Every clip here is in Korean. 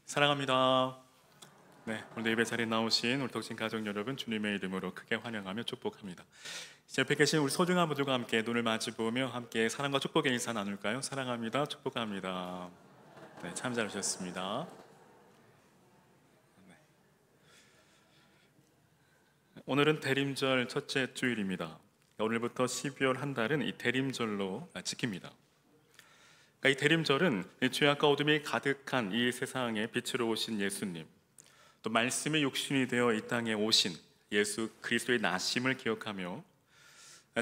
사랑합니다. 네, 오늘 예배 자리에 나오신 우리 덕신 가족 여러분, 주님의 이름으로 크게 환영하며 축복합니다. 제 옆에 계신 우리 소중한 분들과 함께 눈을 마주 보며 함께 사랑과 축복의 인사 나눌까요? 사랑합니다. 축복합니다. 네, 참 잘하셨습니다. 네. 오늘은 대림절 첫째 주일입니다. 오늘부터 12월 한 달은 이 대림절로 지킵니다. 이 대림절은 죄악과 어둠이 가득한 이 세상에 빛으로 오신 예수님, 또 말씀의 육신이 되어 이 땅에 오신 예수 그리스도의 나심을 기억하며,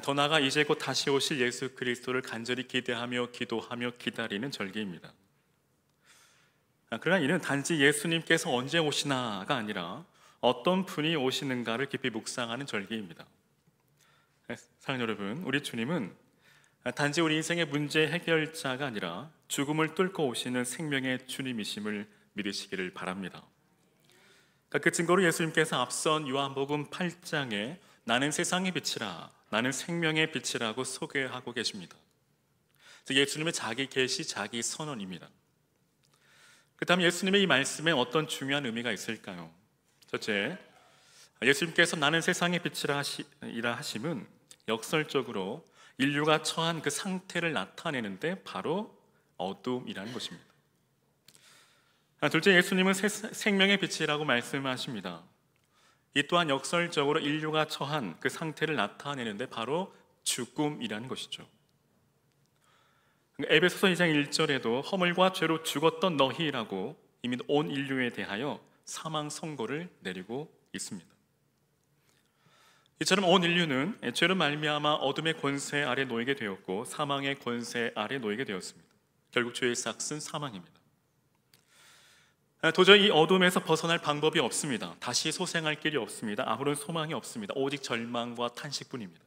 더 나아가 이제 곧 다시 오실 예수 그리스도를 간절히 기대하며 기도하며 기다리는 절기입니다. 그러나 이는 단지 예수님께서 언제 오시나가 아니라 어떤 분이 오시는가를 깊이 묵상하는 절기입니다. 사랑하는 여러분, 우리 주님은 단지 우리 인생의 문제 해결자가 아니라 죽음을 뚫고 오시는 생명의 주님이심을 믿으시기를 바랍니다. 그 증거로 예수님께서 앞선 요한복음 8장에 나는 세상의 빛이라, 나는 생명의 빛이라고 소개하고 계십니다. 예수님의 자기 계시, 자기 선언입니다. 그 다음 예수님의 이 말씀에 어떤 중요한 의미가 있을까요? 첫째, 예수님께서 나는 세상의 빛이라 하심은 역설적으로 인류가 처한 그 상태를 나타내는데 바로 어둠이라는 것입니다. 둘째, 예수님은 생명의 빛이라고 말씀하십니다. 이 또한 역설적으로 인류가 처한 그 상태를 나타내는데 바로 죽음이라는 것이죠. 에베소서 2장 1절에도 허물과 죄로 죽었던 너희라고 이미 온 인류에 대하여 사망 선고를 내리고 있습니다. 이처럼 온 인류는 죄로 말미암아 어둠의 권세 아래 놓이게 되었고 사망의 권세 아래 놓이게 되었습니다. 결국 죄의 삭은 사망입니다. 도저히 이 어둠에서 벗어날 방법이 없습니다. 다시 소생할 길이 없습니다. 아무런 소망이 없습니다. 오직 절망과 탄식뿐입니다.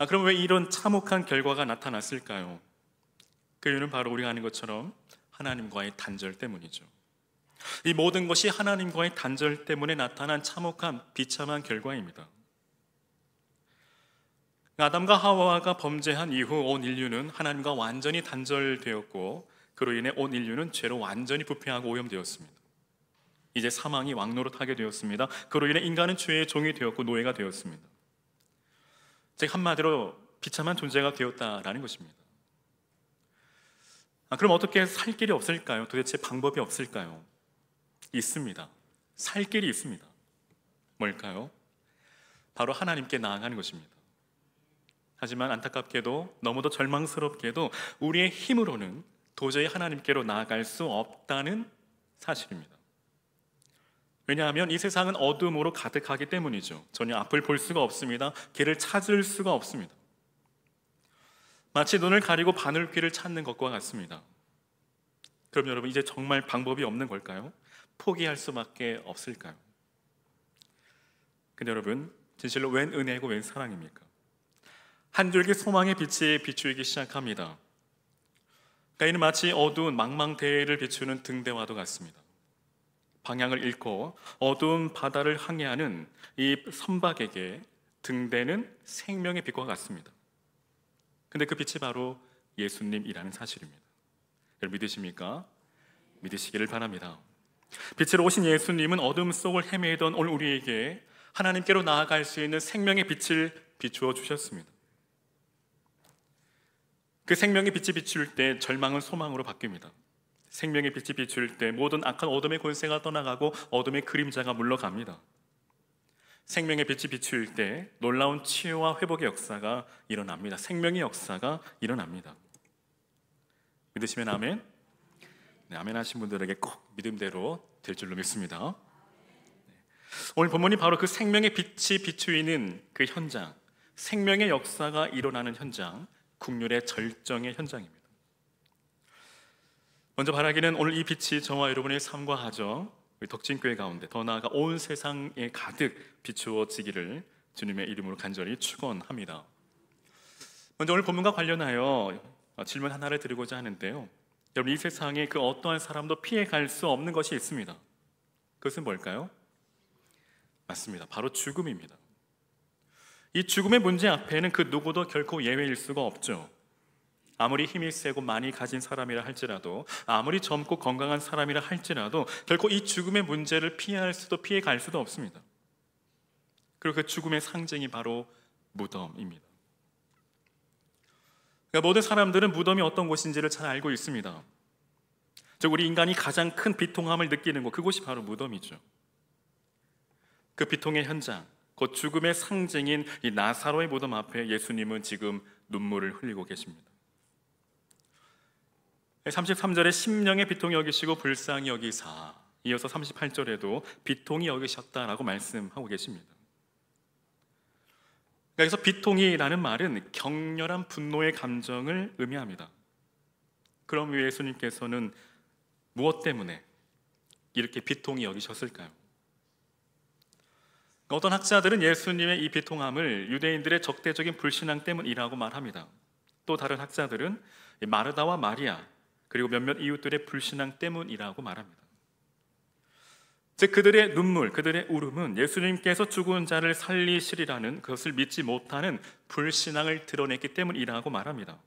그럼 왜 이런 참혹한 결과가 나타났을까요? 그 이유는 바로 우리가 아는 것처럼 하나님과의 단절 때문이죠. 이 모든 것이 하나님과의 단절 때문에 나타난 참혹한 비참한 결과입니다. 아담과 하와가 범죄한 이후 온 인류는 하나님과 완전히 단절되었고 그로 인해 온 인류는 죄로 완전히 부패하고 오염되었습니다. 이제 사망이 왕노릇하게 되었습니다. 그로 인해 인간은 죄의 종이 되었고 노예가 되었습니다. 즉 한마디로 비참한 존재가 되었다라는 것입니다. 그럼 어떻게 살 길이 없을까요? 도대체 방법이 없을까요? 있습니다. 살 길이 있습니다. 뭘까요? 바로 하나님께 나아가는 것입니다. 하지만 안타깝게도 너무도 절망스럽게도 우리의 힘으로는 도저히 하나님께로 나아갈 수 없다는 사실입니다. 왜냐하면 이 세상은 어둠으로 가득하기 때문이죠. 전혀 앞을 볼 수가 없습니다. 길을 찾을 수가 없습니다. 마치 눈을 가리고 바늘귀를 찾는 것과 같습니다. 그럼 여러분, 이제 정말 방법이 없는 걸까요? 포기할 수밖에 없을까요? 근데 여러분, 진실로 웬 은혜고 웬 사랑입니까? 한 줄기 소망의 빛이 비추기 시작합니다. 이는 마치 어두운 망망대해를 비추는 등대와도 같습니다. 방향을 잃고 어두운 바다를 항해하는 이 선박에게 등대는 생명의 빛과 같습니다. 근데 그 빛이 바로 예수님이라는 사실입니다. 여러분 믿으십니까? 믿으시기를 바랍니다. 빛으로 오신 예수님은 어둠 속을 헤매던 오늘 우리에게 하나님께로 나아갈 수 있는 생명의 빛을 비추어 주셨습니다. 그 생명의 빛이 비출 때 절망은 소망으로 바뀝니다. 생명의 빛이 비출 때 모든 악한 어둠의 권세가 떠나가고 어둠의 그림자가 물러갑니다. 생명의 빛이 비출 때 놀라운 치유와 회복의 역사가 일어납니다. 생명의 역사가 일어납니다. 믿으시면 아멘? 네, 아멘 하신 분들에게 꼭 믿음대로 될 줄로 믿습니다. 오늘 본문이 바로 그 생명의 빛이 비추이는 그 현장, 생명의 역사가 일어나는 현장, 국률의 절정의 현장입니다. 먼저 바라기는 오늘 이 빛이 저와 여러분의 삶과 가정, 우리 덕진교회 가운데 더 나아가 온 세상에 가득 비추어지기를 주님의 이름으로 간절히 축원합니다. 먼저 오늘 본문과 관련하여 질문 하나를 드리고자 하는데요, 여러분, 이 세상에 그 어떠한 사람도 피해갈 수 없는 것이 있습니다. 그것은 뭘까요? 맞습니다. 바로 죽음입니다. 이 죽음의 문제 앞에는 그 누구도 결코 예외일 수가 없죠. 아무리 힘이 세고 많이 가진 사람이라 할지라도, 아무리 젊고 건강한 사람이라 할지라도 결코 이 죽음의 문제를 피할 수도 피해갈 수도 없습니다. 그리고 그 죽음의 상징이 바로 무덤입니다. 그러니까 모든 사람들은 무덤이 어떤 곳인지를 잘 알고 있습니다. 즉 우리 인간이 가장 큰 비통함을 느끼는 곳, 그곳이 바로 무덤이죠. 그 비통의 현장, 곧 죽음의 상징인 이 나사로의 무덤 앞에 예수님은 지금 눈물을 흘리고 계십니다. 33절에 심령의 비통히 여기시고 불쌍히 여기사, 이어서 38절에도 비통히 여기셨다라고 말씀하고 계십니다. 여기서 비통이라는 말은 격렬한 분노의 감정을 의미합니다. 그럼 예수님께서는 무엇 때문에 이렇게 비통히 여기셨을까요? 어떤 학자들은 예수님의 이 비통함을 유대인들의 적대적인 불신앙 때문이라고 말합니다. 또 다른 학자들은 마르다와 마리아 그리고 몇몇 이웃들의 불신앙 때문이라고 말합니다. 즉 그들의 눈물, 그들의 울음은 예수님께서 죽은 자를 살리시리라는 그것을 믿지 못하는 불신앙을 드러냈기 때문이라고 말합니다.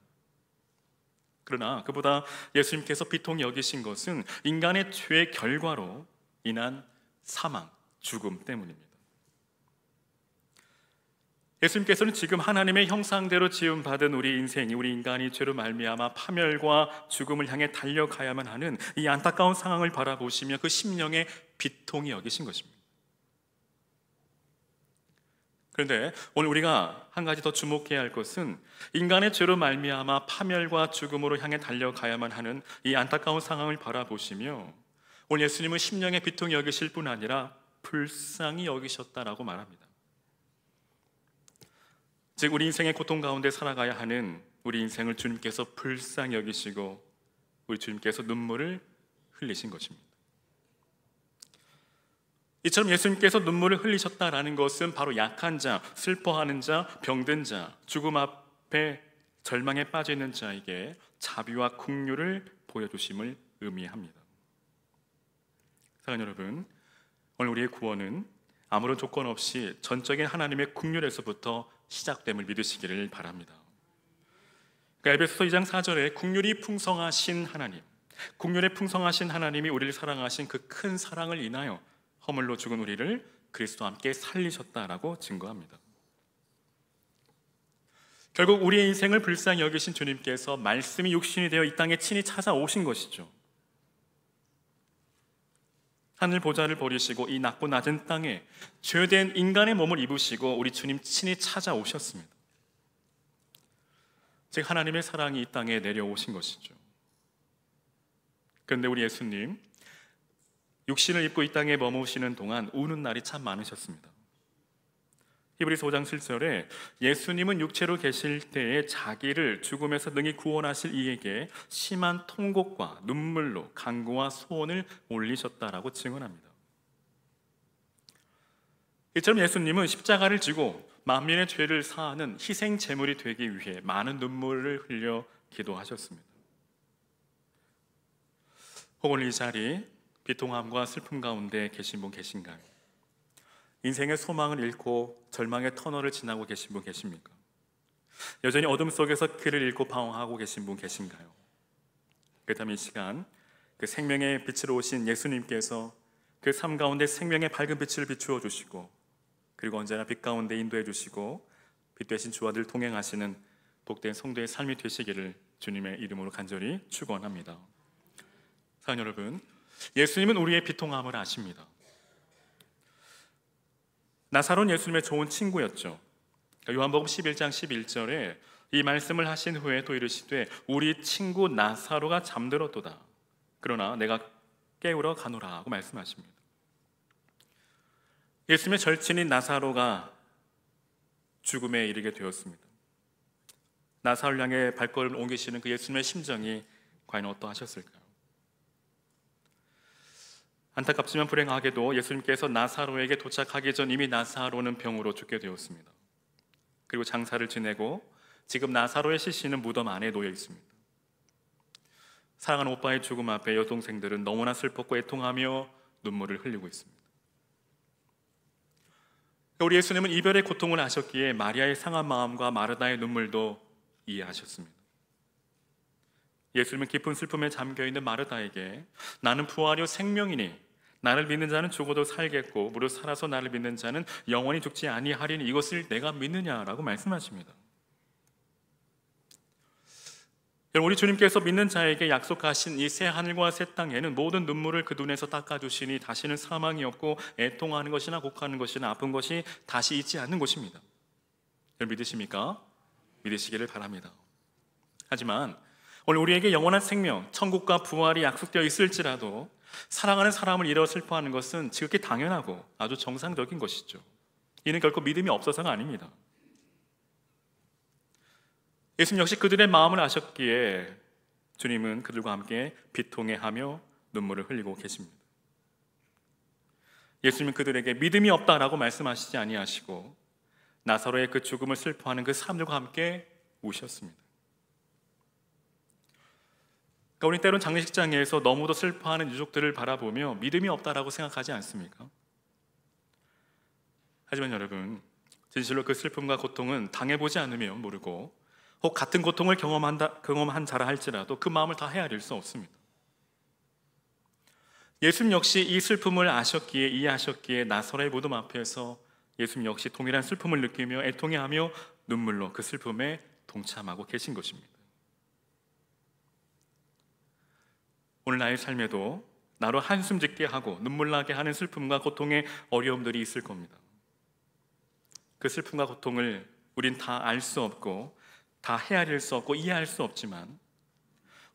그러나 그보다 예수님께서 비통히 여기신 것은 인간의 죄의 결과로 인한 사망, 죽음 때문입니다. 예수님께서는 지금 하나님의 형상대로 지음받은 우리 인생이, 우리 인간이 죄로 말미암아 파멸과 죽음을 향해 달려가야만 하는 이 안타까운 상황을 바라보시며 그 심령에 비통히 여기신 것입니다. 그런데 오늘 우리가 한 가지 더 주목해야 할 것은 인간의 죄로 말미암아 파멸과 죽음으로 향해 달려가야만 하는 이 안타까운 상황을 바라보시며 오늘 예수님은 심령에 비통히 여기실 뿐 아니라 불쌍히 여기셨다라고 말합니다. 즉 우리 인생의 고통 가운데 살아가야 하는 우리 인생을 주님께서 불쌍히 여기시고 우리 주님께서 눈물을 흘리신 것입니다. 이처럼 예수님께서 눈물을 흘리셨다라는 것은 바로 약한 자, 슬퍼하는 자, 병든 자, 죽음 앞에 절망에 빠져 있는 자에게 자비와 긍휼을 보여주심을 의미합니다. 사랑하는 여러분, 오늘 우리의 구원은 아무런 조건 없이 전적인 하나님의 긍휼에서부터 시작됨을 믿으시기를 바랍니다. 그러니까 에베소서 2장 4절에 긍휼이 풍성하신 하나님, 긍휼에 풍성하신 하나님이 우리를 사랑하신 그 큰 사랑을 인하여 허물로 죽은 우리를 그리스도와 함께 살리셨다라고 증거합니다. 결국 우리의 인생을 불쌍히 여기신 주님께서 말씀이 육신이 되어 이 땅에 친히 찾아오신 것이죠. 하늘 보좌를 버리시고 이 낮고 낮은 땅에 죄된 인간의 몸을 입으시고 우리 주님 친히 찾아오셨습니다. 즉 하나님의 사랑이 이 땅에 내려오신 것이죠. 그런데 우리 예수님 육신을 입고 이 땅에 머무시는 동안 우는 날이 참 많으셨습니다. 히브리서 5장 7절에 예수님은 육체로 계실 때에 자기를 죽음에서 능히 구원하실 이에게 심한 통곡과 눈물로 간구와 소원을 올리셨다라고 증언합니다. 이처럼 예수님은 십자가를 지고 만민의 죄를 사하는 희생 제물이 되기 위해 많은 눈물을 흘려 기도하셨습니다. 혹은 이 자리 비통함과 슬픔 가운데 계신 분 계신가요? 인생의 소망을 잃고 절망의 터널을 지나고 계신 분 계십니까? 여전히 어둠 속에서 길을 잃고 방황하고 계신 분 계신가요? 그렇다면 이 시간 그 생명의 빛으로 오신 예수님께서 그 삶 가운데 생명의 밝은 빛을 비추어 주시고 그리고 언제나 빛 가운데 인도해 주시고 빛 대신 주와 늘 동행하시는 복된 성도의 삶이 되시기를 주님의 이름으로 간절히 축원합니다. 사랑하는 여러분, 예수님은 우리의 비통함을 아십니다. 나사로는 예수님의 좋은 친구였죠. 요한복음 11장 11절에 이 말씀을 하신 후에 또 이르시되 우리 친구 나사로가 잠들었도다. 그러나 내가 깨우러 가노라 하고 말씀하십니다. 예수님의 절친인 나사로가 죽음에 이르게 되었습니다. 나사로를 향해 발걸음을 옮기시는 그 예수님의 심정이 과연 어떠하셨을까요? 안타깝지만 불행하게도 예수님께서 나사로에게 도착하기 전 이미 나사로는 병으로 죽게 되었습니다. 그리고 장사를 지내고 지금 나사로의 시신은 무덤 안에 놓여 있습니다. 사랑하는 오빠의 죽음 앞에 여동생들은 너무나 슬펐고 애통하며 눈물을 흘리고 있습니다. 우리 예수님은 이별의 고통을 아셨기에 마리아의 상한 마음과 마르다의 눈물도 이해하셨습니다. 예수님은 깊은 슬픔에 잠겨있는 마르다에게 나는 부활이요 생명이니 나를 믿는 자는 죽어도 살겠고 무릇 살아서 나를 믿는 자는 영원히 죽지 아니하리니 이것을 내가 믿느냐라고 말씀하십니다. 우리 주님께서 믿는 자에게 약속하신 이 새 하늘과 새 땅에는 모든 눈물을 그 눈에서 닦아주시니 다시는 사망이 없고 애통하는 것이나 곡하는 것이나 아픈 것이 다시 있지 않는 것입니다. 믿으십니까? 믿으시기를 바랍니다. 하지만 오늘 우리에게 영원한 생명, 천국과 부활이 약속되어 있을지라도 사랑하는 사람을 잃어 슬퍼하는 것은 지극히 당연하고 아주 정상적인 것이죠. 이는 결코 믿음이 없어서가 아닙니다. 예수님 역시 그들의 마음을 아셨기에 주님은 그들과 함께 비통해하며 눈물을 흘리고 계십니다. 예수님은 그들에게 믿음이 없다라고 말씀하시지 아니하시고 나사로의 그 죽음을 슬퍼하는 그 사람들과 함께 우셨습니다. 그러니까 우리 때론 장례식장에서 너무도 슬퍼하는 유족들을 바라보며 믿음이 없다라고 생각하지 않습니까? 하지만 여러분, 진실로 그 슬픔과 고통은 당해보지 않으면 모르고 혹 같은 고통을 경험한 자라 할지라도 그 마음을 다 헤아릴 수 없습니다. 예수님 역시 이 슬픔을 아셨기에 이해하셨기에 나사로의 무덤 앞에서 예수님 역시 동일한 슬픔을 느끼며 애통해하며 눈물로 그 슬픔에 동참하고 계신 것입니다. 오늘 나의 삶에도 나로 한숨 짓게 하고 눈물 나게 하는 슬픔과 고통의 어려움들이 있을 겁니다. 그 슬픔과 고통을 우린 다 알 수 없고 다 헤아릴 수 없고 이해할 수 없지만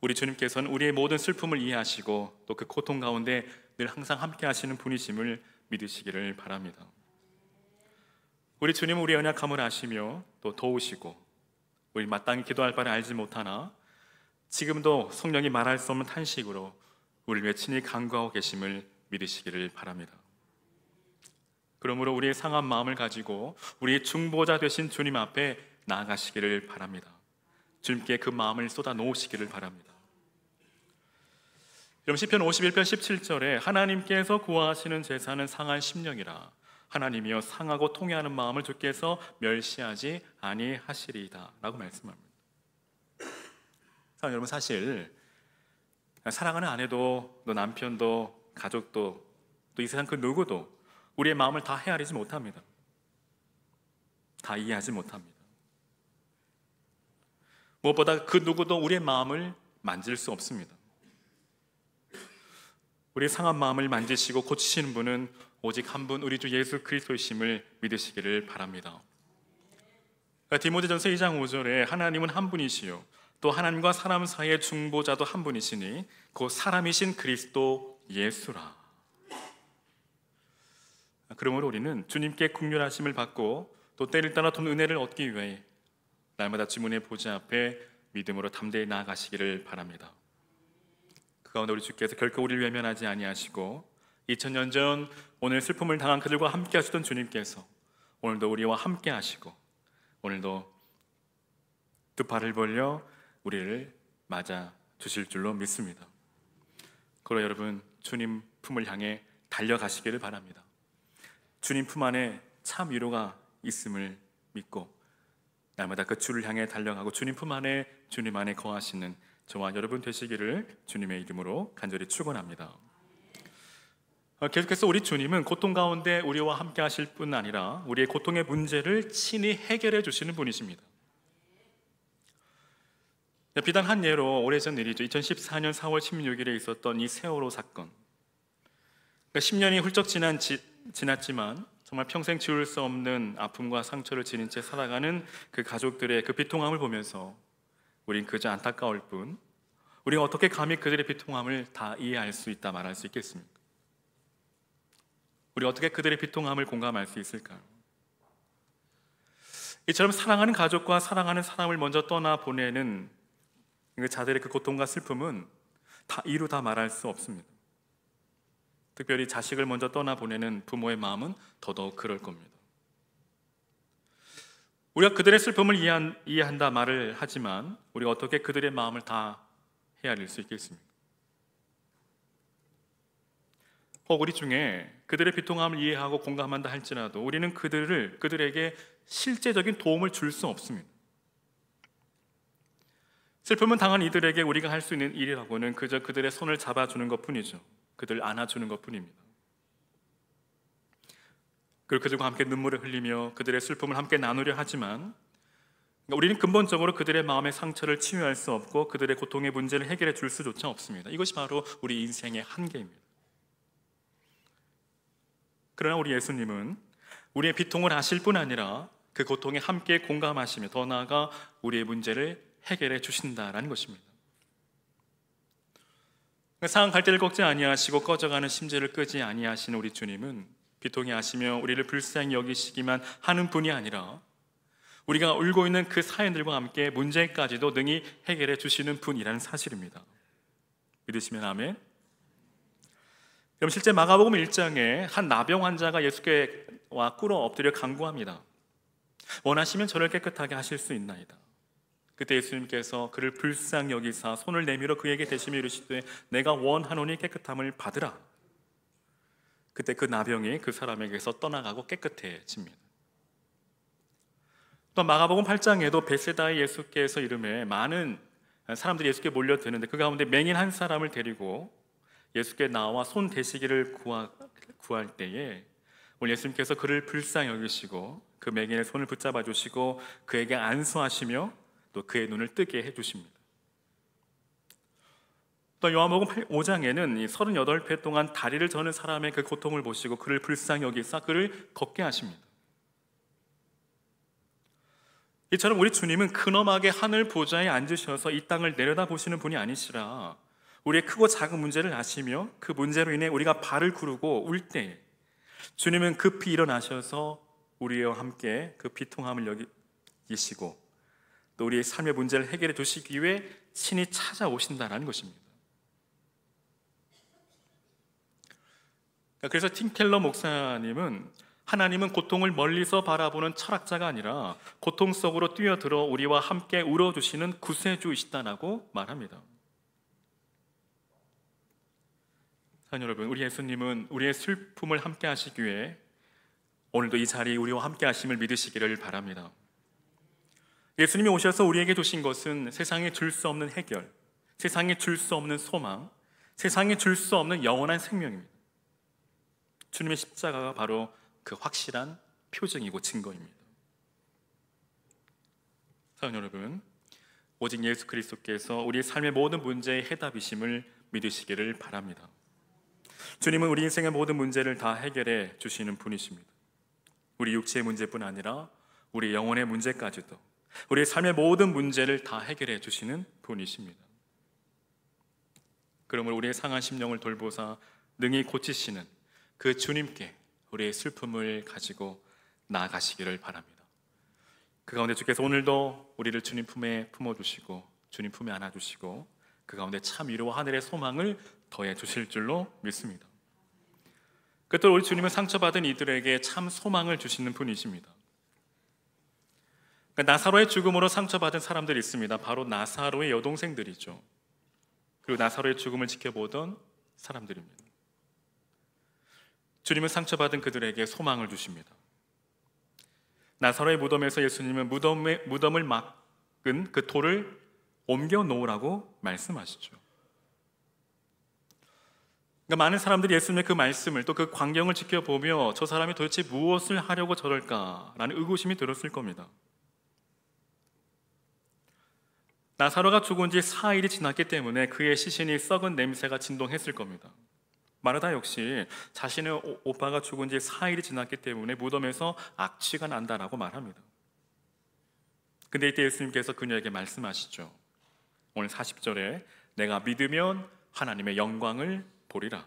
우리 주님께서는 우리의 모든 슬픔을 이해하시고 또 그 고통 가운데 늘 항상 함께 하시는 분이심을 믿으시기를 바랍니다. 우리 주님은 우리의 연약함을 아시며 또 도우시고 우리 마땅히 기도할 바를 알지 못하나 지금도 성령이 말할 수 없는 탄식으로 우리를 외친히 간구하고 계심을 믿으시기를 바랍니다. 그러므로 우리의 상한 마음을 가지고 우리의 중보자 되신 주님 앞에 나아가시기를 바랍니다. 주님께 그 마음을 쏟아 놓으시기를 바랍니다. 여러분, 시편 51편 17절에 하나님께서 구하시는 제사는 상한 심령이라 하나님이여 상하고 통회하는 마음을 주께서 멸시하지 아니하시리이다 라고 말씀합니다. 여러분, 사실 사랑하는 아내도 또 남편도 가족도 또 이 세상 그 누구도 우리의 마음을 다 헤아리지 못합니다. 다 이해하지 못합니다. 무엇보다 그 누구도 우리의 마음을 만질 수 없습니다. 우리의 상한 마음을 만지시고 고치시는 분은 오직 한 분 우리 주 예수 그리스도이심을 믿으시기를 바랍니다. 디모데전서 2장 5절에 하나님은 한 분이시요 또 하나님과 사람 사이의 중보자도 한 분이시니 그 사람이신 그리스도 예수라. 그러므로 우리는 주님께 긍휼하심을 받고 또 때를 따라 돈 은혜를 얻기 위해 날마다 주문의 보좌 앞에 믿음으로 담대히 나아가시기를 바랍니다. 그 가운데 우리 주께서 결코 우리를 외면하지 아니하시고 2000년 전 오늘 슬픔을 당한 그들과 함께 하시던 주님께서 오늘도 우리와 함께 하시고 오늘도 두 팔을 벌려 우리를 맞아 주실 줄로 믿습니다. 그러나 여러분, 주님 품을 향해 달려가시기를 바랍니다. 주님 품 안에 참 위로가 있음을 믿고 날마다 그 주를 향해 달려가고 주님 품 안에 주님 안에 거하시는 저와 여러분 되시기를 주님의 이름으로 간절히 축원합니다. 계속해서 우리 주님은 고통 가운데 우리와 함께 하실 뿐 아니라 우리의 고통의 문제를 친히 해결해 주시는 분이십니다. 비단 한 예로 오래전 일이죠. 2014년 4월 16일에 있었던 이 세월호 사건. 10년이 훌쩍 지났지만 정말 평생 지울 수 없는 아픔과 상처를 지닌 채 살아가는 그 가족들의 그 비통함을 보면서 우린 그저 안타까울 뿐 우리가 어떻게 감히 그들의 비통함을 다 이해할 수 있다 말할 수 있겠습니까? 우리 어떻게 그들의 비통함을 공감할 수 있을까요? 이처럼 사랑하는 가족과 사랑하는 사람을 먼저 떠나보내는 그 자들의 그 고통과 슬픔은 다 이루 다 말할 수 없습니다. 특별히 자식을 먼저 떠나보내는 부모의 마음은 더더욱 그럴 겁니다. 우리가 그들의 슬픔을 이해한다 말을 하지만 우리가 어떻게 그들의 마음을 다 헤아릴 수 있겠습니까? 혹 우리 중에 그들의 비통함을 이해하고 공감한다 할지라도 우리는 그들에게 실제적인 도움을 줄 수 없습니다. 슬픔을 당한 이들에게 우리가 할 수 있는 일이라고는 그저 그들의 손을 잡아주는 것뿐이죠. 그들을 안아주는 것뿐입니다. 그리고 그들과 함께 눈물을 흘리며 그들의 슬픔을 함께 나누려 하지만 우리는 근본적으로 그들의 마음의 상처를 치유할 수 없고 그들의 고통의 문제를 해결해 줄 수조차 없습니다. 이것이 바로 우리 인생의 한계입니다. 그러나 우리 예수님은 우리의 비통을 아실 뿐 아니라 그 고통에 함께 공감하시며 더 나아가 우리의 문제를 해결해 주신다라는 것입니다. 상한 갈대를 꺾지 아니하시고 꺼져가는 심지를 끄지 아니하시는 우리 주님은 비통해 하시며 우리를 불쌍히 여기시기만 하는 분이 아니라 우리가 울고 있는 그 사연들과 함께 문제까지도 능히 해결해 주시는 분이라는 사실입니다. 믿으시면 아멘. 그럼 실제 마가복음 1장에 한 나병 환자가 예수께 와 꿇어 엎드려 간구합니다. 원하시면 저를 깨끗하게 하실 수 있나이다. 그때 예수님께서 그를 불쌍히 여기사 손을 내밀어 그에게 대시며 이르시되 내가 원하노니 깨끗함을 받으라. 그때 그 나병이 그 사람에게서 떠나가고 깨끗해집니다. 또 마가복음 8장에도 베세다의 예수께서 이름에 많은 사람들이 예수께 몰려드는데 그 가운데 맹인 한 사람을 데리고 예수께 나와 손 대시기를 구할 때에 오늘 예수님께서 그를 불쌍히 여기시고 그 맹인의 손을 붙잡아 주시고 그에게 안수하시며 또 그의 눈을 뜨게 해주십니다. 또 요한복음 5장에는 38회 동안 다리를 저는 사람의 그 고통을 보시고 그를 불쌍히 여기사 그를 걷게 하십니다. 이처럼 우리 주님은 근엄하게 하늘 보좌에 앉으셔서 이 땅을 내려다보시는 분이 아니시라 우리의 크고 작은 문제를 아시며 그 문제로 인해 우리가 발을 구르고 울 때 주님은 급히 일어나셔서 우리와 함께 그 비통함을 여기시고 또 우리의 삶의 문제를 해결해 주시기 위해 친히 찾아오신다는 것입니다. 그래서 팀 켈러 목사님은 하나님은 고통을 멀리서 바라보는 철학자가 아니라 고통 속으로 뛰어들어 우리와 함께 울어주시는 구세주이시다라고 말합니다. 사랑하는 여러분, 우리 예수님은 우리의 슬픔을 함께 하시기 위해 오늘도 이 자리에 우리와 함께 하심을 믿으시기를 바랍니다. 예수님이 오셔서 우리에게 주신 것은 세상에 줄 수 없는 해결, 세상에 줄 수 없는 소망, 세상에 줄 수 없는 영원한 생명입니다. 주님의 십자가가 바로 그 확실한 표징이고 증거입니다. 사랑하는 여러분, 오직 예수 그리스도께서 우리의 삶의 모든 문제의 해답이심을 믿으시기를 바랍니다. 주님은 우리 인생의 모든 문제를 다 해결해 주시는 분이십니다. 우리 육체의 문제뿐 아니라 우리 영혼의 문제까지도 우리의 삶의 모든 문제를 다 해결해 주시는 분이십니다. 그러므로 우리의 상한 심령을 돌보사 능히 고치시는 그 주님께 우리의 슬픔을 가지고 나아가시기를 바랍니다. 그 가운데 주께서 오늘도 우리를 주님 품에 품어주시고 주님 품에 안아주시고 그 가운데 참 위로와 하늘의 소망을 더해 주실 줄로 믿습니다. 그때 우리 주님은 상처받은 이들에게 참 소망을 주시는 분이십니다. 나사로의 죽음으로 상처받은 사람들이 있습니다. 바로 나사로의 여동생들이죠. 그리고 나사로의 죽음을 지켜보던 사람들입니다. 주님은 상처받은 그들에게 소망을 주십니다. 나사로의 무덤에서 예수님은 무덤을 막은 그 돌을 옮겨 놓으라고 말씀하시죠. 그러니까 많은 사람들이 예수님의 그 말씀을 또 그 광경을 지켜보며 저 사람이 도대체 무엇을 하려고 저럴까라는 의구심이 들었을 겁니다. 나사로가 죽은 지 4일이 지났기 때문에 그의 시신이 썩은 냄새가 진동했을 겁니다. 마르다 역시 자신의 오빠가 죽은 지 4일이 지났기 때문에 무덤에서 악취가 난다라고 말합니다. 근데 이때 예수님께서 그녀에게 말씀하시죠. 오늘 40절에 내가 믿으면 하나님의 영광을 보리라.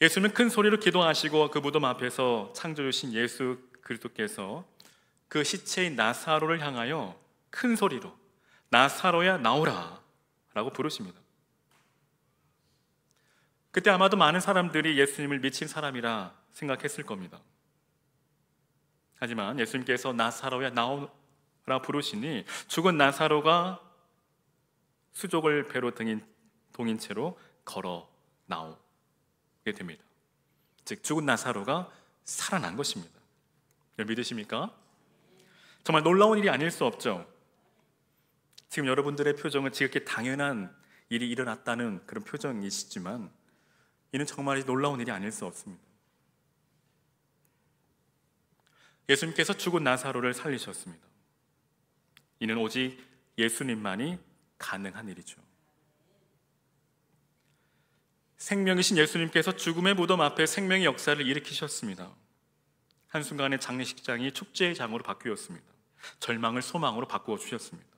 예수님은 큰 소리로 기도하시고 그 무덤 앞에서 창조주신 예수 그리스도께서 그 시체인 나사로를 향하여 큰 소리로 나사로야 나오라 라고 부르십니다. 그때 아마도 많은 사람들이 예수님을 미친 사람이라 생각했을 겁니다. 하지만 예수님께서 나사로야 나오라 부르시니 죽은 나사로가 수족을 배로 동인 채로 걸어 나오게 됩니다. 즉 죽은 나사로가 살아난 것입니다. 믿으십니까? 정말 놀라운 일이 아닐 수 없죠. 지금 여러분들의 표정은 지극히 당연한 일이 일어났다는 그런 표정이시지만 이는 정말 놀라운 일이 아닐 수 없습니다. 예수님께서 죽은 나사로를 살리셨습니다. 이는 오직 예수님만이 가능한 일이죠. 생명이신 예수님께서 죽음의 무덤 앞에 생명의 역사를 일으키셨습니다. 한순간에 장례식장이 축제의 장으로 바뀌었습니다. 절망을 소망으로 바꾸어 주셨습니다.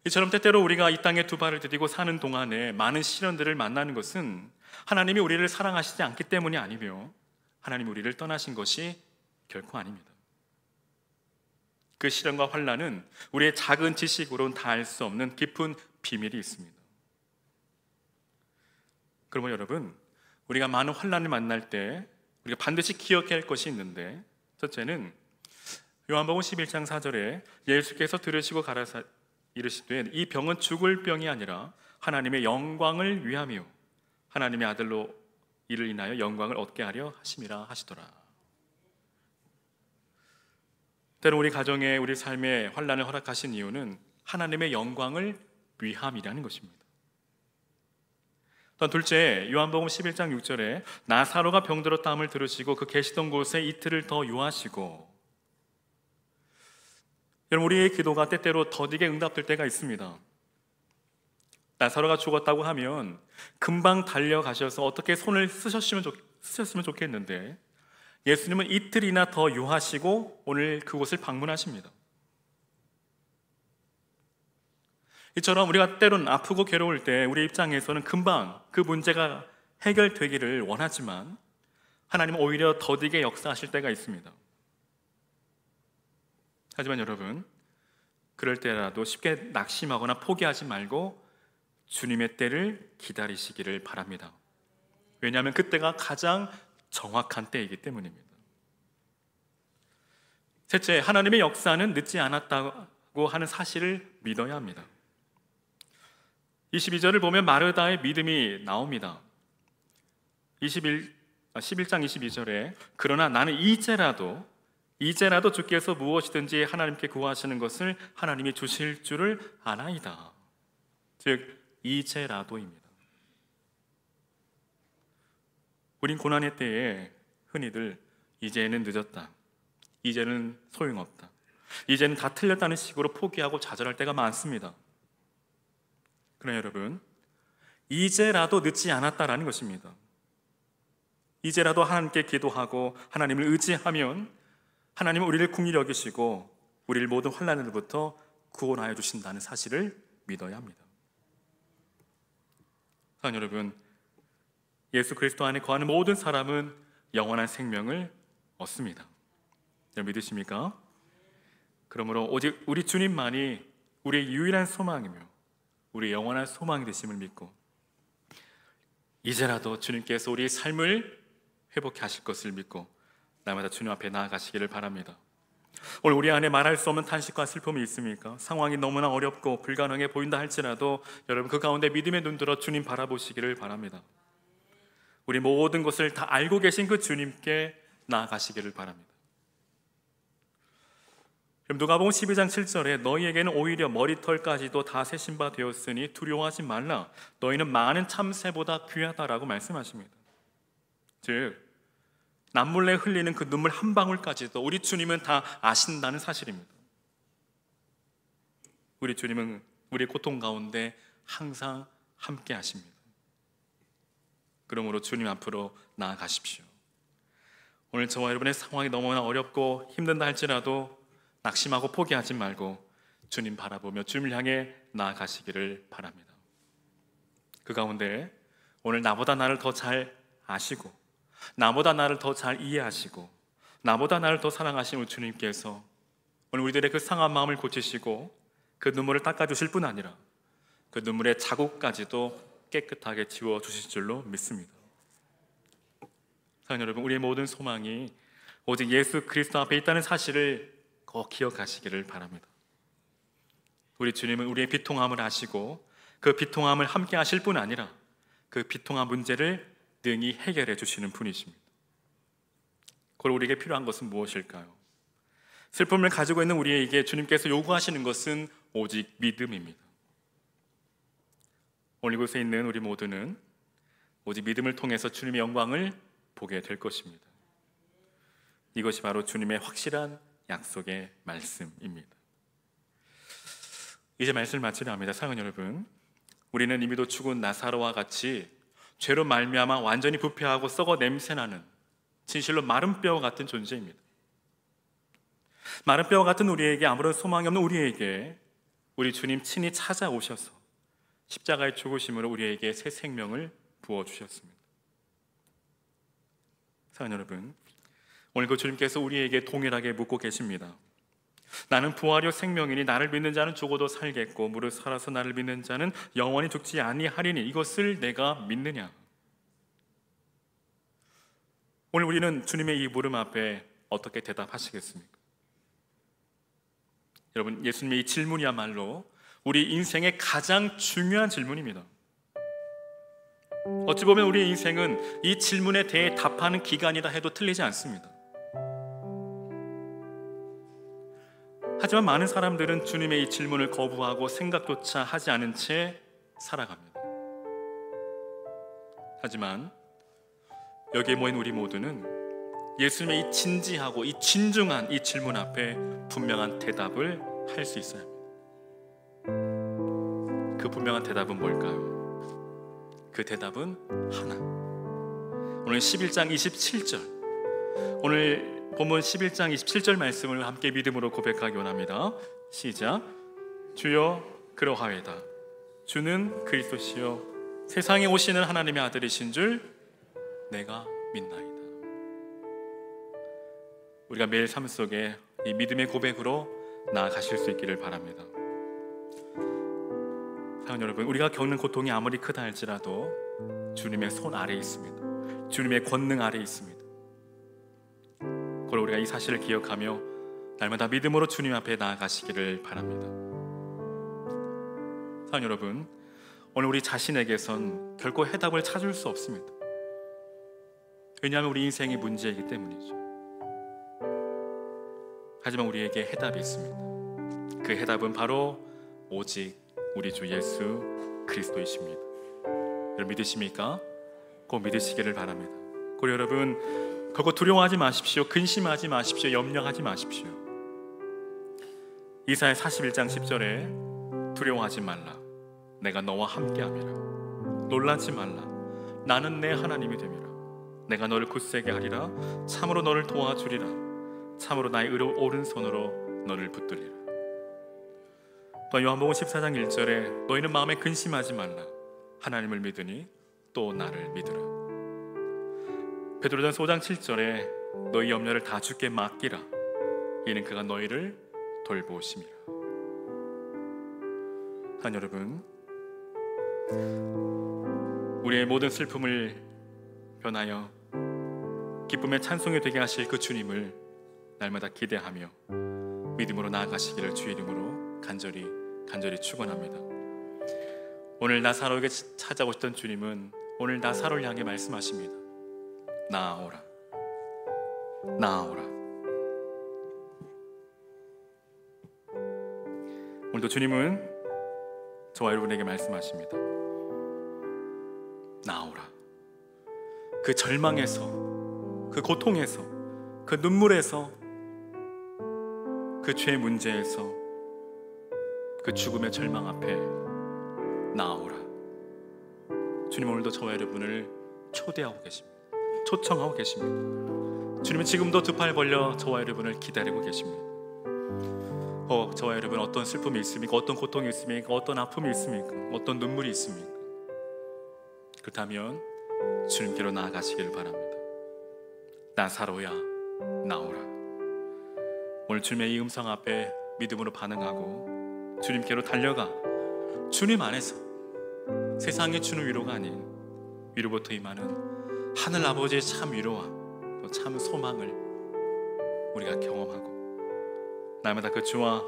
이처럼 때때로 우리가 이 땅에 두 발을 디디고 사는 동안에 많은 시련들을 만나는 것은 하나님이 우리를 사랑하시지 않기 때문이 아니며 하나님이 우리를 떠나신 것이 결코 아닙니다. 그 시련과 환난은 우리의 작은 지식으로는 다 알 수 없는 깊은 비밀이 있습니다. 그러면 여러분, 우리가 많은 환난을 만날 때 우리가 반드시 기억해야 할 것이 있는데, 첫째는 요한복음 11장 4절에 예수께서 들으시고 가라사 이르시되 이 병은 죽을 병이 아니라 하나님의 영광을 위하며 하나님의 아들로 이를 인하여 영광을 얻게 하려 하심이라 하시더라. 때로 우리 가정에 우리 삶에 환난을 허락하신 이유는 하나님의 영광을 위함이라는 것입니다. 또 둘째, 요한복음 11장 6절에 나사로가 병들었다함을 들으시고 그 계시던 곳에 이틀을 더 유하시고. 여러분, 우리의 기도가 때때로 더디게 응답될 때가 있습니다. 나사로가 죽었다고 하면 금방 달려가셔서 어떻게 손을 쓰셨으면 좋겠는데 예수님은 이틀이나 더 유하시고 오늘 그곳을 방문하십니다. 이처럼 우리가 때론 아프고 괴로울 때 우리 입장에서는 금방 그 문제가 해결되기를 원하지만 하나님은 오히려 더디게 역사하실 때가 있습니다. 하지만 여러분, 그럴 때라도 쉽게 낙심하거나 포기하지 말고 주님의 때를 기다리시기를 바랍니다. 왜냐하면 그때가 가장 정확한 때이기 때문입니다. 셋째, 하나님의 역사는 늦지 않았다고 하는 사실을 믿어야 합니다. 22절을 보면 마르다의 믿음이 나옵니다. 11장 22절에 그러나 나는 이제라도 주께서 무엇이든지 하나님께 구하시는 것을 하나님이 주실 줄을 아나이다. 즉 이제라도입니다. 우린 고난의 때에 흔히들 이제는 늦었다, 이제는 소용없다, 이제는 다 틀렸다는 식으로 포기하고 좌절할 때가 많습니다. 그러나 여러분, 이제라도 늦지 않았다라는 것입니다. 이제라도 하나님께 기도하고 하나님을 의지하면 하나님은 우리를 긍휼히 여기시고 우리를 모든 환난으로부터 구원하여 주신다는 사실을 믿어야 합니다. 사랑하는 여러분, 예수 그리스도 안에 거하는 모든 사람은 영원한 생명을 얻습니다. 믿으십니까? 그러므로 오직 우리 주님만이 우리의 유일한 소망이며 우리의 영원한 소망이 되심을 믿고 이제라도 주님께서 우리의 삶을 회복해 하실 것을 믿고 날마다 주님 앞에 나아가시기를 바랍니다. 오늘 우리 안에 말할 수 없는 탄식과 슬픔이 있습니까? 상황이 너무나 어렵고 불가능해 보인다 할지라도 여러분, 그 가운데 믿음의 눈 들어 주님 바라보시기를 바랍니다. 우리 모든 것을 다 알고 계신 그 주님께 나아가시기를 바랍니다. 누가복음 12장 7절에 너희에게는 오히려 머리털까지도 다 세신 바 되었으니 두려워하지 말라, 너희는 많은 참새보다 귀하다라고 말씀하십니다. 즉 남몰래 흘리는 그 눈물 한 방울까지도 우리 주님은 다 아신다는 사실입니다. 우리 주님은 우리의 고통 가운데 항상 함께 하십니다. 그러므로 주님 앞으로 나아가십시오. 오늘 저와 여러분의 상황이 너무나 어렵고 힘든다 할지라도 낙심하고 포기하지 말고 주님 바라보며 주님을 향해 나아가시기를 바랍니다. 그 가운데 오늘 나보다 나를 더 잘 아시고 나보다 나를 더 잘 이해하시고 나보다 나를 더 사랑하시는 우리 주님께서 오늘 우리들의 그 상한 마음을 고치시고 그 눈물을 닦아주실 뿐 아니라 그 눈물의 자국까지도 깨끗하게 지워주실 줄로 믿습니다. 사랑하는 여러분, 우리의 모든 소망이 오직 예수 그리스도 앞에 있다는 사실을 꼭 기억하시기를 바랍니다. 우리 주님은 우리의 비통함을 아시고 그 비통함을 함께 하실 뿐 아니라 그 비통한 문제를 능히 해결해 주시는 분이십니다. 그럼 우리에게 필요한 것은 무엇일까요? 슬픔을 가지고 있는 우리에게 주님께서 요구하시는 것은 오직 믿음입니다. 오늘 이곳에 있는 우리 모두는 오직 믿음을 통해서 주님의 영광을 보게 될 것입니다. 이것이 바로 주님의 확실한 약속의 말씀입니다. 이제 말씀을 마치려 합니다. 사랑하는 여러분, 우리는 이미도 죽은 나사로와 같이 죄로 말미암아 완전히 부패하고 썩어 냄새나는 진실로 마른 뼈와 같은 존재입니다. 마른 뼈와 같은 우리에게, 아무런 소망이 없는 우리에게 우리 주님 친히 찾아오셔서 십자가의 죽으심으로 우리에게 새 생명을 부어주셨습니다. 사랑하는 여러분, 오늘 그 주님께서 우리에게 동일하게 묻고 계십니다. 나는 부활이요 생명이니 나를 믿는 자는 죽어도 살겠고 무릇 살아서 나를 믿는 자는 영원히 죽지 아니하리니 이것을 내가 믿느냐? 오늘 우리는 주님의 이 물음 앞에 어떻게 대답하시겠습니까? 여러분, 예수님의 이 질문이야말로 우리 인생의 가장 중요한 질문입니다. 어찌 보면 우리의 인생은 이 질문에 대해 답하는 기간이라 해도 틀리지 않습니다. 하지만 많은 사람들은 주님의 이 질문을 거부하고 생각조차 하지 않은 채 살아갑니다. 하지만 여기에 모인 우리 모두는 예수님의 이 진지하고 이 진중한 이 질문 앞에 분명한 대답을 할 수 있어야 합니다. 그 분명한 대답은 뭘까요? 그 대답은 하나. 오늘 11장 27절, 오늘 본문 11장 27절 말씀을 함께 믿음으로 고백하기 원합니다. 시작. 주여 그러하외다. 주는 그리스도시요 세상에 오시는 하나님의 아들이신 줄 내가 믿나이다. 우리가 매일 삶 속에 이 믿음의 고백으로 나아가실 수 있기를 바랍니다. 사랑하는 여러분, 우리가 겪는 고통이 아무리 크다 할지라도 주님의 손 아래에 있습니다. 주님의 권능 아래에 있습니다. 그걸 우리가 이 사실을 기억하며 날마다 믿음으로 주님 앞에 나아가시기를 바랍니다. 사랑하는 여러분, 오늘 우리 자신에게선 결코 해답을 찾을 수 없습니다. 왜냐하면 우리 인생이 문제이기 때문이죠. 하지만 우리에게 해답이 있습니다. 그 해답은 바로 오직 우리 주 예수 그리스도이십니다. 여러분 믿으십니까? 꼭 믿으시기를 바랍니다. 그리고 여러분 결코 두려워하지 마십시오. 근심하지 마십시오. 염려하지 마십시오. 이사야 41장 10절에 두려워하지 말라. 내가 너와 함께함이라. 놀라지 말라. 나는 내 하나님이 됨이라. 내가 너를 굳세게 하리라. 참으로 너를 도와주리라. 참으로 나의 의로 오른손으로 너를 붙들리라. 또 요한복음 14장 1절에 너희는 마음에 근심하지 말라. 하나님을 믿으니 또 나를 믿으라. 베드로전서 5장 7절에 너희 염려를 다 주께 맡기라. 이는 그가 너희를 돌보심이라. 한 여러분, 우리의 모든 슬픔을 변하여 기쁨의 찬송이 되게 하실 그 주님을 날마다 기대하며 믿음으로 나아가시기를 주의 이름으로 간절히 축원합니다. 오늘 나사로에게 찾아오셨던 주님은 오늘 나사로를 향해 말씀하십니다. 나아오라. 나아오라. 오늘도 주님은 저와 여러분에게 말씀하십니다. 나아오라. 그 절망에서, 그 고통에서, 그 눈물에서, 그 죄의 문제에서, 그 죽음의 절망 앞에 나아오라. 주님 오늘도 저와 여러분을 초대하고 계십니다. 초청하고 계십니다. 주님은 지금도 두 팔 벌려 저와 여러분을 기다리고 계십니다. 저와 여러분 어떤 슬픔이 있습니까? 어떤 고통이 있습니까? 어떤 아픔이 있습니까? 어떤 눈물이 있습니까? 그렇다면 주님께로 나아가시기를 바랍니다. 나사로야 나오라. 오늘 주님의 이 음성 앞에 믿음으로 반응하고 주님께로 달려가 주님 안에서 세상이 주는 위로가 아닌 위로부터 임하는 하늘 아버지의 참 위로와 또 참 소망을 우리가 경험하고 날마다 그 주와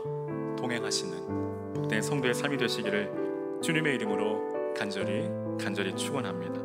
동행하시는 복된 성도의 삶이 되시기를 주님의 이름으로 간절히 축원합니다.